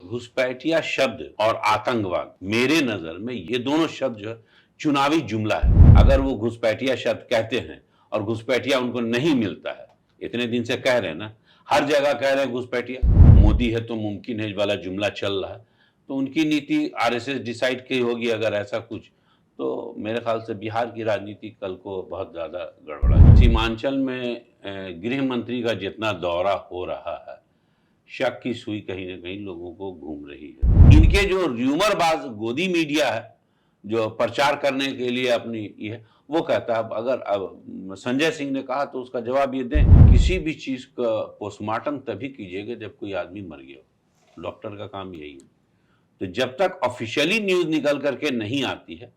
घुसपैठिया शब्द और आतंकवाद, मेरे नजर में ये दोनों शब्द जो है चुनावी जुमला है। अगर वो घुसपैठिया शब्द कहते हैं और घुसपैठिया उनको नहीं मिलता है, इतने दिन से कह रहे हैं ना, हर जगह कह रहे हैं घुसपैठिया, मोदी है तो मुमकिन है वाला जुमला चल रहा है, तो उनकी नीति आरएसएस डिसाइड की होगी अगर ऐसा कुछ, तो मेरे ख्याल से बिहार की राजनीति कल को बहुत ज्यादा गड़बड़ा है। सीमांचल में गृह मंत्री का जितना दौरा हो रहा है, शक की सुई कहीं ना कहीं लोगों को घूम रही है। इनके जो र्यूमरबाज गोदी मीडिया है जो प्रचार करने के लिए अपनी ये, वो कहता है अगर अब संजय सिंह ने कहा तो उसका जवाब ये दें, किसी भी चीज का पोस्टमार्टम तभी कीजिएगा जब कोई आदमी मर गया हो। डॉक्टर का काम यही है। तो जब तक ऑफिशियली न्यूज निकल करके नहीं आती है,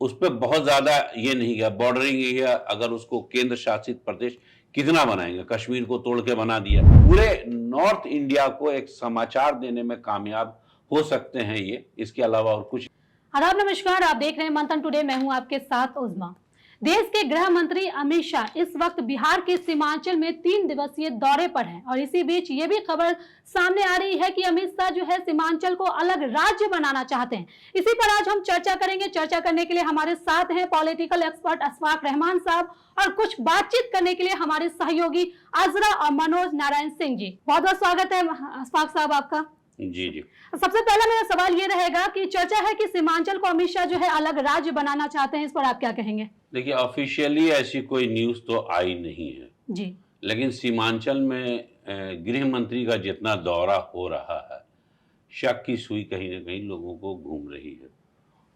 उस पर बहुत ज्यादा ये नहीं गया बॉर्डरिंग एरिया, अगर उसको केंद्र शासित प्रदेश कितना बनाएंगे, कश्मीर को तोड़ के बना दिया, पूरे नॉर्थ इंडिया को एक समाचार देने में कामयाब हो सकते हैं ये, इसके अलावा और कुछ। आदाब, नमस्कार, आप देख रहे हैं मंथन टुडे, मैं हूं आपके साथ उज़मा। देश के गृह मंत्री अमित शाह इस वक्त बिहार के सीमांचल में 3 दिवसीय दौरे पर हैं और इसी बीच ये भी खबर सामने आ रही है कि अमित शाह जो है सीमांचल को अलग राज्य बनाना चाहते हैं। इसी पर आज हम चर्चा करेंगे। चर्चा करने के लिए हमारे साथ हैं पॉलिटिकल एक्सपर्ट अशफाक रहमान साहब और कुछ बातचीत करने के लिए हमारे सहयोगी आजरा और मनोज नारायण सिंह जी। बहुत बहुत स्वागत है अशफाक साहब आपका। जी जी। सबसे पहला मेरा सवाल ये रहेगा कि चर्चा है कि सीमांचल को अमित शाह जो है अलग राज्य बनाना चाहते हैं, इस पर आप क्या कहेंगे? देखिए, ऑफिशियली ऐसी कोई न्यूज तो आई नहीं है जी, लेकिन सीमांचल में गृह मंत्री का जितना दौरा हो रहा है, शक की सुई कहीं ना कहीं लोगों को घूम रही है।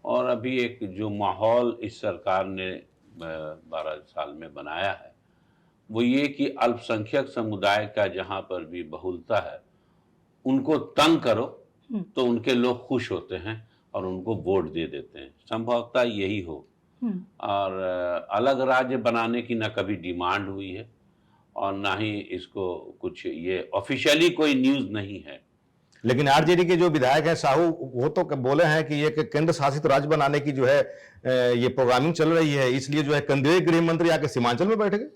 और अभी एक जो माहौल इस सरकार ने 12 साल में बनाया है, वो ये कि अल्पसंख्यक समुदाय का जहां पर भी बहुलता है, उनको तंग करो तो उनके लोग खुश होते हैं और उनको वोट दे देते हैं। संभवतः यही हो। और अलग राज्य बनाने की ना कभी डिमांड हुई है और ना ही इसको कुछ ये ऑफिशियली कोई न्यूज नहीं है। लेकिन आरजेडी के जो विधायक हैं साहू, वो तो बोले हैं कि ये केंद्र शासित राज्य बनाने की जो है ये प्रोग्रामिंग चल रही है, इसलिए जो है केंद्रीय गृह मंत्री आके सीमांचल में बैठ गए।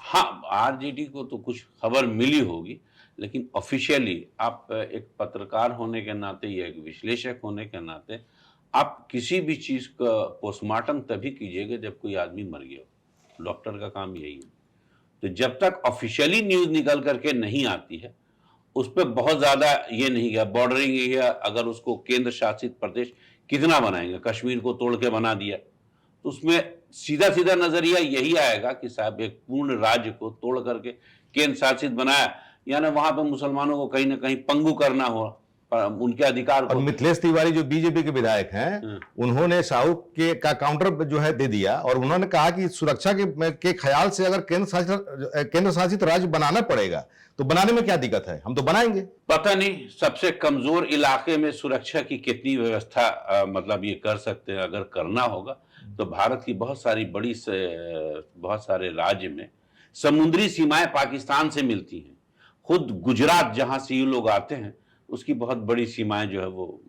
हाँ, आरजेडी को तो कुछ खबर मिली होगी, लेकिन ऑफिशियली आप एक पत्रकार होने के नाते या एक विश्लेषक होने के नाते आप किसी भी चीज का पोस्टमार्टम तभी कीजिएगा जब कोई आदमी मर गया हो। डॉक्टर का काम यही है। तो जब तक ऑफिशियली न्यूज निकल करके नहीं आती है, उस पर बहुत ज्यादा ये नहीं गया बॉर्डरिंग एरिया, अगर उसको केंद्र शासित प्रदेश कितना बनाएंगे, कश्मीर को तोड़ के बना दिया, तो उसमें सीधा सीधा नजरिया यही आएगा कि साहब एक पूर्ण राज्य को तोड़ करके केंद्र शासित बनाया, यानी वहां पर मुसलमानों को कहीं ना कहीं पंगु करना हो, उनके अधिकार को। और मिथिलेश तिवारी जो बीजेपी के विधायक हैं, उन्होंने साहू के का काउंटर जो है दे दिया और उन्होंने कहा कि सुरक्षा के ख्याल से अगर केंद्र शासित राज्य बनाना पड़ेगा तो बनाने में क्या दिक्कत है, हम तो बनाएंगे। पता नहीं सबसे कमजोर इलाके में सुरक्षा की कितनी व्यवस्था मतलब ये कर सकते हैं। अगर करना होगा तो भारत की बहुत सारे राज्य में समुद्री सीमाएं पाकिस्तान से मिलती हैं। खुद गुजरात जहां से ये लोग आते हैं, उसकी बहुत बड़ी सीमाएं जो है वो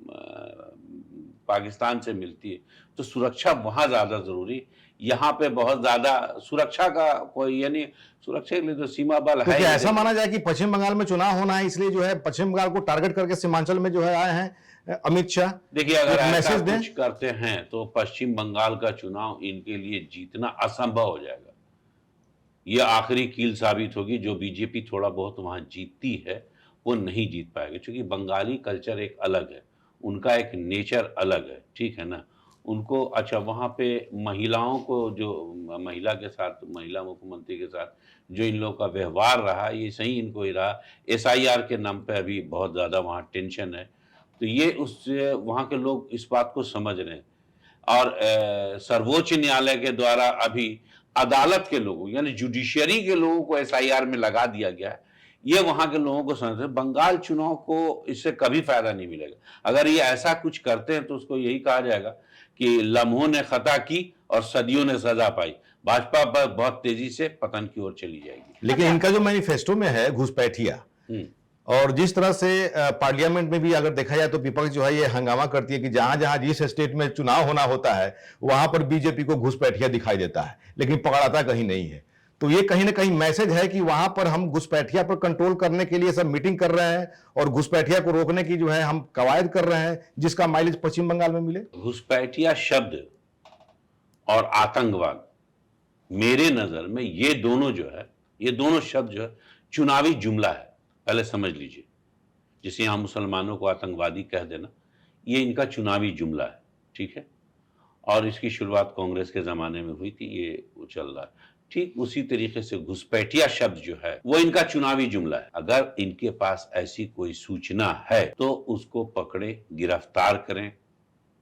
पाकिस्तान से मिलती है। तो सुरक्षा वहां ज्यादा जरूरी, यहाँ पे बहुत ज्यादा सुरक्षा का कोई यानी सुरक्षा के लिए तो सीमा बल है। ऐसा माना जाए कि पश्चिम बंगाल में चुनाव होना है, इसलिए जो है पश्चिम बंगाल को टारगेट करके सीमांचल में जो है आए हैं अमित शाह। देखिए, अगर ऐसा कुछ करते हैं तो पश्चिम बंगाल का चुनाव इनके लिए जीतना असंभव हो जाएगा। यह आखिरी कील साबित होगी। जो बीजेपी थोड़ा बहुत वहां जीतती है वो नहीं जीत पाएगी, क्योंकि बंगाली कल्चर एक अलग है, उनका एक नेचर अलग है, ठीक है ना। उनको अच्छा वहाँ पे महिलाओं को, जो महिला के साथ, महिला मुख्यमंत्री के साथ जो इन लोगों का व्यवहार रहा, ये सही इनको ही रहा। SIR के नाम पे अभी बहुत ज़्यादा वहाँ टेंशन है, तो ये उससे वहाँ के लोग इस बात को समझ रहे हैं। और सर्वोच्च न्यायालय के द्वारा अभी अदालत के लोगों यानी जुडिशियरी के लोगों को SIR में लगा दिया गया है। ये वहां के लोगों को समझते हैं। बंगाल चुनाव को इससे कभी फायदा नहीं मिलेगा। अगर ये ऐसा कुछ करते हैं तो उसको यही कहा जाएगा कि लम्हों ने खता की और सदियों ने सजा पाई। भाजपा पर बहुत तेजी से पतन की ओर चली जाएगी। लेकिन इनका जो मैनिफेस्टो में है घुसपैठिया, और जिस तरह से पार्लियामेंट में भी अगर देखा जाए तो विपक्ष जो है ये हंगामा करती है कि जहां जहां जिस स्टेट में चुनाव होना होता है वहां पर बीजेपी को घुसपैठिया दिखाई देता है, लेकिन पकड़ाता कहीं नहीं है। तो ये कहीं ना कहीं मैसेज है कि वहां पर हम घुसपैठिया पर कंट्रोल करने के लिए सब मीटिंग कर रहे हैं और घुसपैठिया को रोकने की जो है हम कवायद कर रहे हैं, जिसका माइलेज पश्चिम बंगाल में मिले। घुसपैठिया शब्द और आतंकवाद, मेरे नजर में ये दोनों जो है, ये दोनों शब्द जो है चुनावी जुमला है, पहले समझ लीजिए। जिसे यहां मुसलमानों को आतंकवादी कह देना, ये इनका चुनावी जुमला है, ठीक है। और इसकी शुरुआत कांग्रेस के जमाने में हुई थी, ये वो चल रहा है। ठीक उसी तरीके से घुसपैठिया शब्द जो है वो इनका चुनावी जुमला है। अगर इनके पास ऐसी कोई सूचना है तो उसको पकड़े, गिरफ्तार करें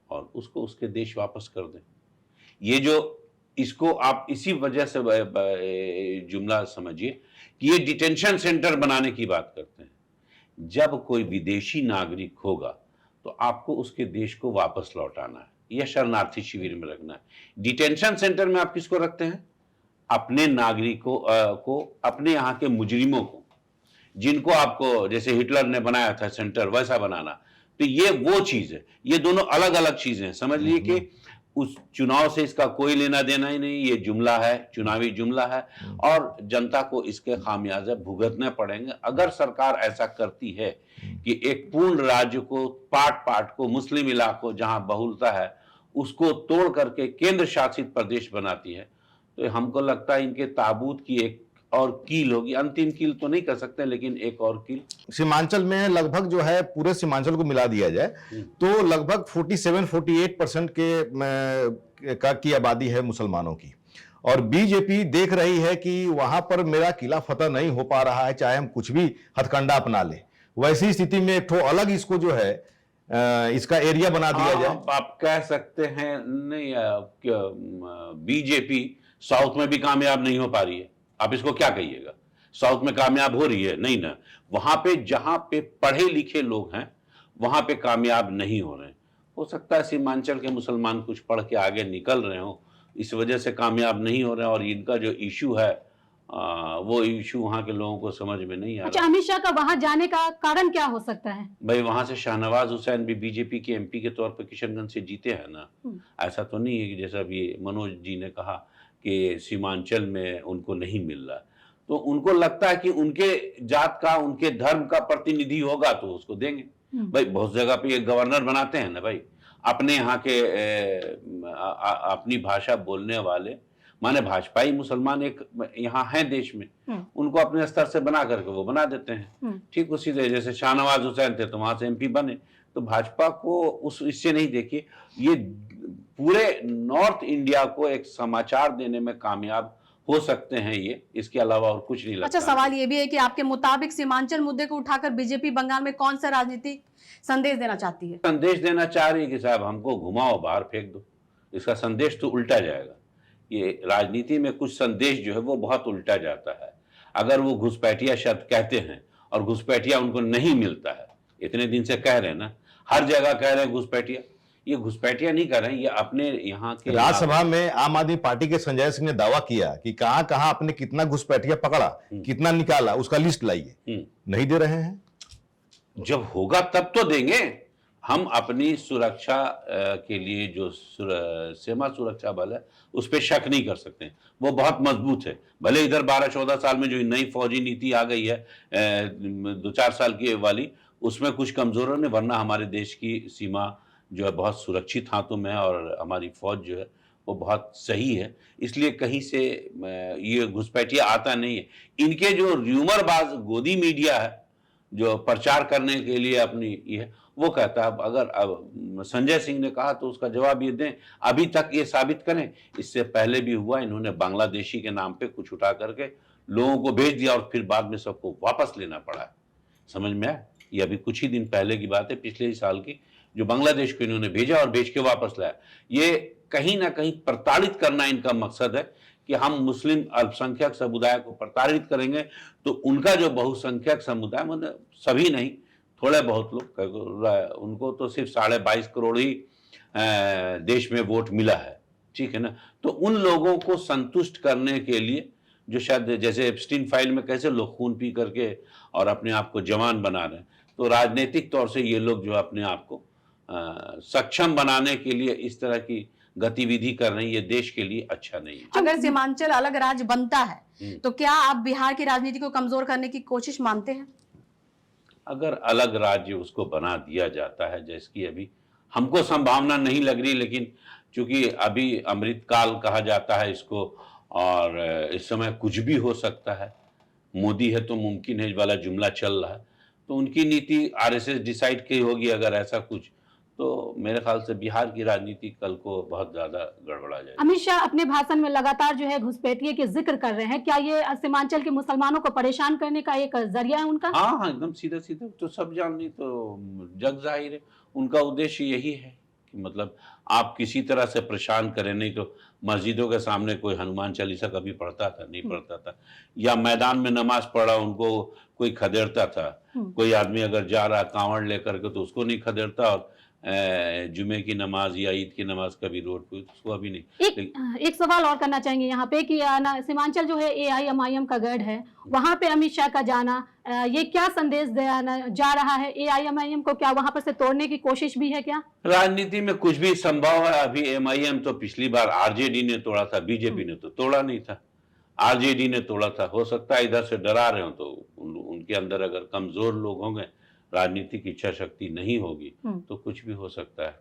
और उसको उसके देश वापस कर दें। ये जो इसको आप इसी वजह से जुमला समझिए कि ये डिटेंशन सेंटर बनाने की बात करते हैं। जब कोई विदेशी नागरिक होगा तो आपको उसके देश को वापस लौटाना है या शरणार्थी शिविर में रखना है। डिटेंशन सेंटर में आप किसको रखते हैं? अपने नागरिकों को, अपने यहाँ के मुजरिमों को, जिनको आपको जैसे हिटलर ने बनाया था सेंटर वैसा बनाना। तो ये वो चीज है, ये दोनों अलग अलग चीजें हैं। समझ लीजिए कि उस चुनाव से इसका कोई लेना देना ही नहीं, ये जुमला है, चुनावी जुमला है और जनता को इसके खामियाजे भुगतने पड़ेंगे अगर सरकार ऐसा करती है कि एक पूर्ण राज्य को पाट को, मुस्लिम इलाकों जहां बहुलता है उसको तोड़ करके केंद्र शासित प्रदेश बनाती है। तो हमको लगता है इनके ताबूत की एक और कील होगी, अंतिम कील तो नहीं कर सकते लेकिन एक और कील। सीमांचल में लगभग जो है पूरे सीमांचल को मिला दिया जाए तो लगभग 47-48% की आबादी है मुसलमानों की, और बीजेपी देख रही है कि वहां पर मेरा किला फतह नहीं हो पा रहा है, चाहे हम कुछ भी हथकंडा अपना ले। वैसी स्थिति में एक ठो अलग इसको जो है इसका एरिया बना दिया जाए। आप कह सकते हैं नहीं, बीजेपी साउथ में भी कामयाब नहीं हो पा रही है, आप इसको क्या कहिएगा? साउथ में कामयाब हो रही है? नहीं ना। वहां पे जहां पे पढ़े लिखे लोग हैं वहां पे कामयाब नहीं हो रहे हैं। हो सकता है सीमांचल के मुसलमान कुछ पढ़ के आगे निकल रहे हो, इस वजह से कामयाब नहीं हो रहे हैं और इनका जो इशू है वो इशू वहां के लोगों को समझ में नहीं आ रहा। अच्छा, अमित शाह का वहां जाने का कारण क्या हो सकता है? भाई वहां से शाहनवाज हुसैन भी बीजेपी के एमपी के तौर पर किशनगंज से जीते हैं ना। ऐसा तो नहीं है कि जैसा अभी मनोज जी ने कहा कि सीमांचल में उनको नहीं मिल रहा, तो उनको लगता है कि उनके जात का, उनके धर्म का प्रतिनिधि होगा तो उसको देंगे। भाई बहुत जगह पे ये गवर्नर बनाते हैं ना भाई, अपने यहाँ के अपनी भाषा बोलने वाले, माने भाजपाई मुसलमान एक यहाँ हैं देश में, उनको अपने स्तर से बना करके वो बना देते हैं। ठीक उसी तरह जैसे शाहनवाज हुसैन थे तो वहां से एमपी बने, तो भाजपा को उस इससे नहीं, देखिए ये पूरे नॉर्थ इंडिया को एक समाचार देने में कामयाब हो सकते हैं ये, इसके अलावा और कुछ नहीं लगता। अच्छा, सवाल ये भी है कि आपके मुताबिक सीमांचल मुद्दे को उठाकर बीजेपी बंगाल में कौन सा राजनीतिक संदेश देना चाहती है? संदेश देना चाह रही है कि साहब हमको घुमाओ, बाहर फेंक दो। इसका संदेश तो उल्टा जाएगा। ये राजनीति में कुछ संदेश जो है वो बहुत उल्टा जाता है। अगर वो घुसपैठिया शब्द कहते हैं और घुसपैठिया उनको नहीं मिलता है, इतने दिन से कह रहे हैं ना, हर जगह कह रहे हैं घुसपैठिया, ये घुसपैठिया नहीं कर रहे हैं, ये अपने यहाँ के राज्यसभा में आम आदमी पार्टी के संजय सिंह ने दावा किया कि कहां कहां आपने कितना घुसपैठिया पकड़ा, कितना निकाला, उसका लिस्ट लाइए। नहीं दे रहे हैं। जब होगा तब तो देंगे। हम अपनी सुरक्षा के लिए जो सीमा सुरक्षा बल है उस पर शक नहीं कर सकते, वो बहुत मजबूत है। भले इधर 12-14 साल में जो नई फौजी नीति आ गई है 2-4 साल की वाली, उसमें कुछ कमजोरों ने, वरना हमारे देश की सीमा जो है बहुत सुरक्षित हाथों में है और हमारी फौज जो है वो बहुत सही है। इसलिए कहीं से ये घुसपैठिया आता नहीं है। इनके जो र्यूमरबाज गोदी मीडिया है जो प्रचार करने के लिए अपनी ये, वो कहता है अगर संजय सिंह ने कहा तो उसका जवाब ये दें, अभी तक ये साबित करें। इससे पहले भी हुआ, इन्होंने बांग्लादेशी के नाम पे कुछ उठा करके लोगों को भेज दिया और फिर बाद में सबको वापस लेना पड़ा है। समझ में आया? ये अभी कुछ ही दिन पहले की बात है, पिछले ही साल की, जो बांग्लादेश को इन्होंने भेजा और भेज के वापस लाया। ये कहीं ना कहीं प्रताड़ित करना इनका मकसद है कि हम मुस्लिम अल्पसंख्यक समुदाय को प्रताड़ित करेंगे तो उनका जो बहुसंख्यक समुदाय, मतलब सभी नहीं, थोड़े बहुत लोग, उनको तो सिर्फ 22.5 करोड़ ही देश में वोट मिला है, ठीक है ना। तो उन लोगों को संतुष्ट करने के लिए जो शायद जैसे एप्स्टीन फाइल में कैसे लोग खून पी करके और अपने आप को जवान बना रहे हैं, तो राजनीतिक तौर से ये लोग जो अपने आप को सक्षम बनाने के लिए इस तरह की गतिविधि कर रहे हैं, ये देश के लिए अच्छा नहीं है। अगर सीमांचल अलग राज्य बनता है तो क्या आप बिहार की राजनीति को कमजोर करने की कोशिश मानते हैं? अगर अलग राज्य उसको बना दिया जाता है, जैसे अभी हमको संभावना नहीं लग रही, लेकिन चूंकि अभी अमृतकाल कहा जाता है इसको, और इस समय कुछ भी हो सकता है, मोदी है तो मुमकिन है वाला जुमला चल रहा है, तो उनकी नीति आरएसएस डिसाइड की होगी अगर ऐसा कुछ, तो मेरे ख्याल से बिहार की राजनीति कल को बहुत ज्यादा गड़बड़ा जाएगी। अमित शाह अपने भाषण में लगातार जो है घुसपैठिए के जिक्र कर रहे हैं, क्या ये सीमांचल के मुसलमानों को परेशान करने का एक जरिया है उनका? हाँ हाँ, एकदम सीधा सीधा, तो सब जान नहीं तो जग जाहिर है, उनका उद्देश्य यही है कि मतलब आप किसी तरह से परेशान करें। नहीं तो मस्जिदों के सामने कोई हनुमान चालीसा कभी पढ़ता था? नहीं पढ़ता था। या मैदान में नमाज पढ़ा उनको कोई खदेड़ता था? कोई आदमी अगर जा रहा कांवड़ लेकर के तो उसको नहीं खदेड़ता, और जुमे की नमाज या ईद की नमाज कभी रोड पे उसको अभी नहीं। एक सवाल और करना चाहेंगे यहाँ पे कि सीमांचल जो है AIMIM का गढ़ है, वहाँ पे अमित शाह का जाना ये क्या संदेश जा रहा है AIMIM को? क्या वहाँ पर से तोड़ने की कोशिश भी है क्या? राजनीति में कुछ भी संभव है। अभी MIM तो पिछली बार RJD ने तोड़ा था, बीजेपी ने तो तोड़ा नहीं था, RJD ने तोड़ा था। हो सकता है इधर से डरा रहे हो, तो उनके अंदर अगर कमजोर लोग होंगे, राजनीतिक इच्छा शक्ति नहीं होगी, तो कुछ भी हो सकता है।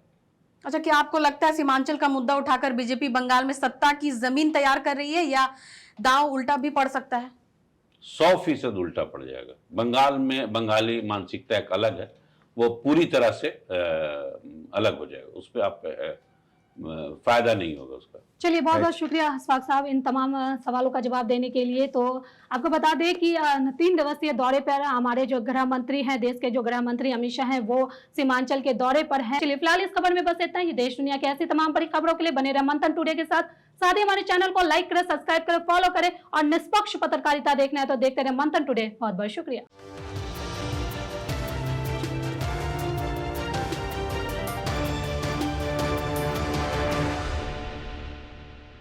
अच्छा, क्या आपको लगता है सीमांचल का मुद्दा उठाकर बीजेपी बंगाल में सत्ता की जमीन तैयार कर रही है, या दांव उल्टा भी पड़ सकता है? 100% उल्टा पड़ जाएगा। बंगाल में बंगाली मानसिकता एक अलग है, वो पूरी तरह से अलग हो जाएगा, उस पर आप फायदा नहीं होगा उसका। चलिए, बहुत बहुत शुक्रिया अशफाक साहब इन तमाम सवालों का जवाब देने के लिए। तो आपको बता दें कि 3 दिवसीय दौरे पर हमारे जो गृह मंत्री हैं, देश के जो गृह मंत्री अमित शाह हैं, वो सीमांचल के दौरे पर हैं। चलिए, फिलहाल इस खबर में बस इतना ही। देश दुनिया की ऐसी तमाम बड़ी खबरों के लिए बने रहे मंथन टुडे के साथ ही हमारे चैनल को लाइक करें, सब्सक्राइब करें, फॉलो करें, और निष्पक्ष पत्रकारिता देखना है तो देखते रहे मंथन टुडे। बहुत बहुत शुक्रिया।